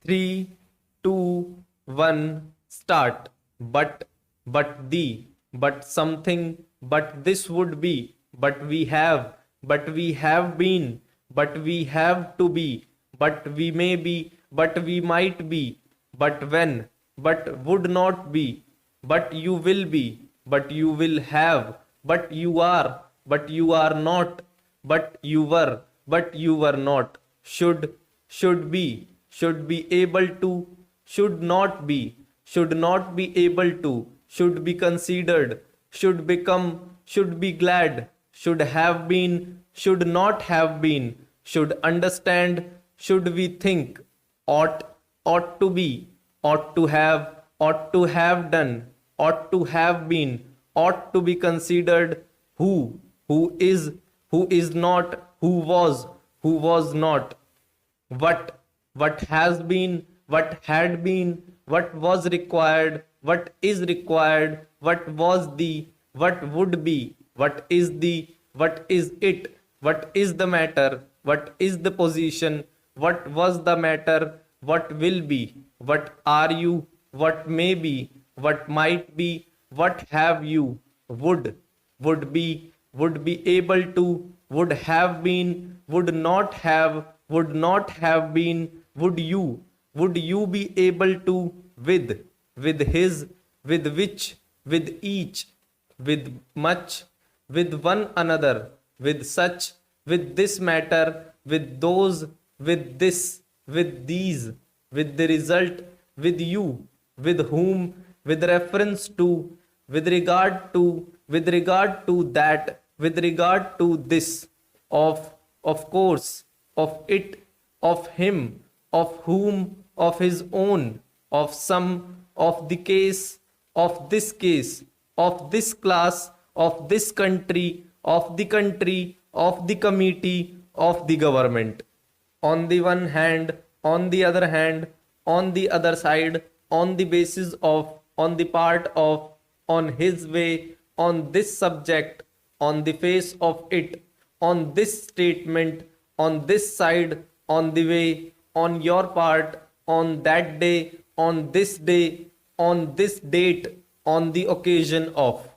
3, 2, 1, start. But something, but this would be, but we have been, but we have to be, but we may be, but we might be, but when, but would not be, but you will be, but you will have, but you are not, but you were not, should be, should be able to, should not be able to, should be considered, should become, should be glad, should have been, should not have been, should understand, should we think, ought to be, ought to have done, ought to have been, ought to be considered, who is not, who was not, what has been, what had been, what was required, what is required, what was the, what would be, what is the, what is it, what is the matter, what is the position, what was the matter, what will be, what are you, what may be, what might be, what have you, would be able to, would have been, would not have been, would you be able to, with his, with which, with each, with much, with one another, with such, with this matter, with those, with this, with these, with the result, with you, with whom, with reference to, with regard to that, with regard to this, of course, of it, of him, of whom, of his own, of some, of the case, of this class, of this country, of the country, of the committee, of the government. On the one hand, on the other hand, on the other side, on the basis of, on the part of, on his way, on this subject, on the face of it, on this statement, on this side, on the way, on your part, on that day, on this date, on the occasion of.